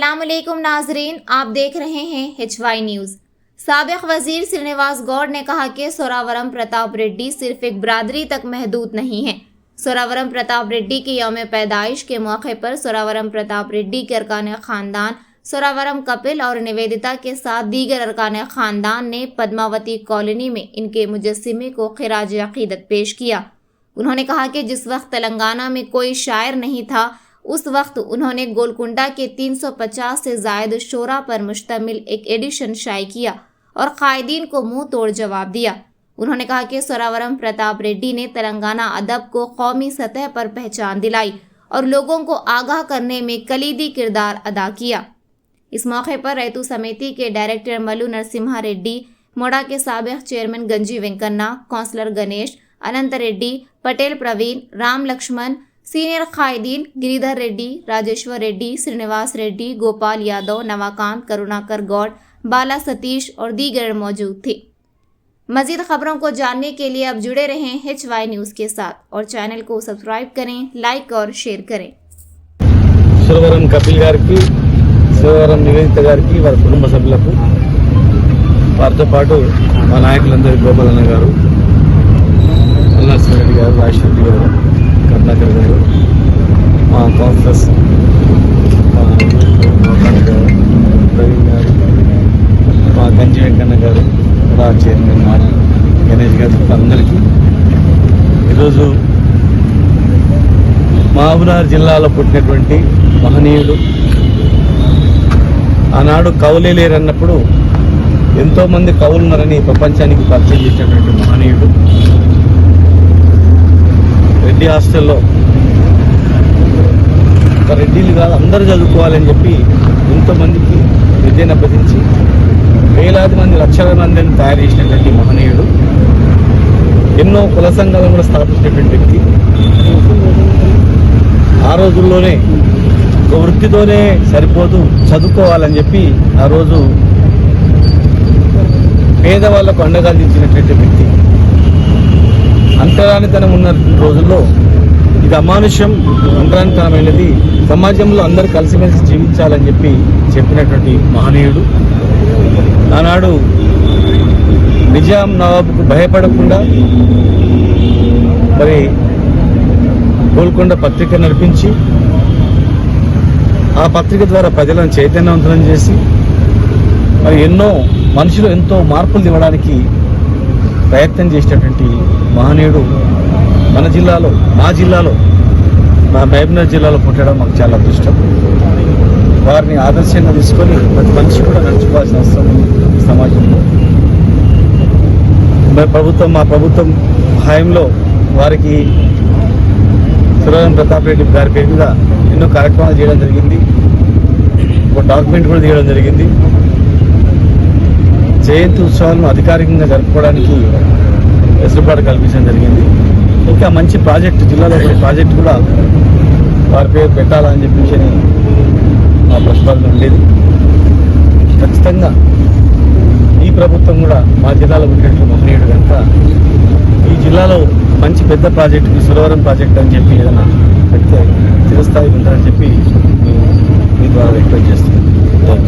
अस्सलामुअलैकुम नाजरीन, आप देख रहे हैं HY न्यूज़। साबिक वजीर श्रीनिवास गौड़ ने कहा कि सोरावरम प्रताप रेड्डी सिर्फ एक बरादरी तक महदूद नहीं है। सोरावरम प्रताप रेड्डी के यौम पैदाइश के मौके पर सोरावरम प्रताप रेड्डी के अरकान ख़ानदान सोरावरम कपिल और निवेदिता के साथ दीगर अरकान ख़ानदान ने पद्मावती कॉलोनी में इनके मुजस्सिमे को खिराज अक़ीदत पेश किया। उन्होंने कहा कि जिस वक्त तेलंगाना में कोई शायर नहीं था, उस वक्त उन्होंने गोलकुंडा के 350 से ज़ायद शोरा पर मुश्तमिल एक एडिशन शाये किया और कायदीन को मुंह तोड़ जवाब दिया। उन्होंने कहा कि सोरावरम प्रताप रेड्डी ने तेलंगाना अदब को कौमी सतह पर पहचान दिलाई और लोगों को आगाह करने में कलीदी किरदार अदा किया। इस मौके पर रैतु समिति के डायरेक्टर मल्लू नरसिम्हा रेड्डी, मोड़ा के साबिक चेयरमैन गंजी वेंकन्ना, काउंसलर गणेश, अनंत रेड्डी, पटेल प्रवीण, राम लक्ष्मण, सीनियर कायदीन गिरिधर रेड्डी, राजेश्वर रेड्डी, श्रीनिवास रेड्डी, गोपाल यादव, नवाकांत, करुणाकर गौड़, बाला सतीश और दीगर मौजूद थे। मजीद खबरों को जानने के लिए अब जुड़े रहें HY न्यूज़ के साथ और चैनल को सब्सक्राइब करें, लाइक और शेयर करें। सोरावरम कपिल गाరికి, सोरावरम నివేదిత గారికి, వారి కుటుంబ సభ్యులకు, వారితో పాటు మా నాయకులందరికీ గోపాలన్న గారు, అల్లారెడ్డి గారు, రాజశేఖర్ గారు, కర్ణాకర్ గారు, మా కౌన్సిలర్స్ ప్రవీణ్ గారు, మా గంజి వెంకన్న గారు, రా చైర్మన్ మాజీ గణేష్ గారు, అందరికీ ఈరోజు మహబూబ్నగర్ జిల్లాలో పుట్టినటువంటి మహనీయుడు, ఆనాడు కవులే లేరన్నప్పుడు ఎంతోమంది కవులున్నారని ప్రపంచానికి పరిచయం చేసినటువంటి మహనీయుడు, రెడ్డి హాస్టల్లో ఒక రెడ్డిలు కాదు అందరూ చదువుకోవాలని చెప్పి ఎంతోమందికి విద్యను అభ్యసించి వేలాది మంది, లక్షల మందిని తయారు చేసినటువంటి మహనీయుడు, ఎన్నో కుల సంఘాలను కూడా స్థాపించినటువంటి వ్యక్తి. ఆ రోజుల్లోనే ఒక వృత్తితోనే సరిపోదు, చదువుకోవాలని చెప్పి ఆ రోజు పేదవాళ్లకు అండగా నిలిచినటువంటి వ్యక్తి. అంటరానితనం ఉన్న రోజుల్లో ఇది అమానుష్యం, అంటరానితనమైనది, సమాజంలో అందరూ కలిసిమెలిసి జీవించాలని చెప్పి చెప్పినటువంటి మహనీయుడు. ఆనాడు నిజాం నవాబుకు భయపడకుండా మరి గోల్కొండ పత్రిక నడిపించి ఆ పత్రిక ద్వారా ప్రజలను చైతన్యవంతం చేసి మరి ఎన్నో మనుషులు ఎంతో మార్పులు ఇవ్వడానికి ప్రయత్నం చేసినటువంటి మహనీయుడు మన జిల్లాలో, మా జిల్లాలో, మా మహబూబ్నగర్ జిల్లాలో పుట్టడం మాకు చాలా అదృష్టం. వారిని ఆదర్శంగా తీసుకొని ప్రతి మనిషి కూడా నడుచుకోవాల్సిన అవసరం ఉంది సమాజంలో. మరి మా ప్రభుత్వం హయాంలో వారికి సోరావరం ప్రతాప్ రెడ్డి గారి పేరు మీద ఎన్నో కార్యక్రమాలు చేయడం జరిగింది. ఒక డాక్యుమెంట్ కూడా తీయడం జరిగింది. జయంతి ఉత్సవాలను అధికారికంగా జరుపుకోవడానికి వెసులుబాటు కల్పించడం జరిగింది. ఇంకా మంచి ప్రాజెక్టు, జిల్లాలో ఒక ప్రాజెక్టు కూడా వారి పేరు పెట్టాలని చెప్పేసి మా ప్రతిపాదన ఉండేది. ఖచ్చితంగా ఈ ప్రభుత్వం కూడా మా జిల్లాలో ఉండేటువంటి మహనీయుడు కనుక ఈ జిల్లాలో మంచి పెద్ద ప్రాజెక్టుకి సోరావరం ప్రాజెక్ట్ అని చెప్పి ఏదైనా పెడితే చిరస్థాయి ఉంటుందని చెప్పి మీ ద్వారా రిక్వెస్ట్ చేస్తున్నాను.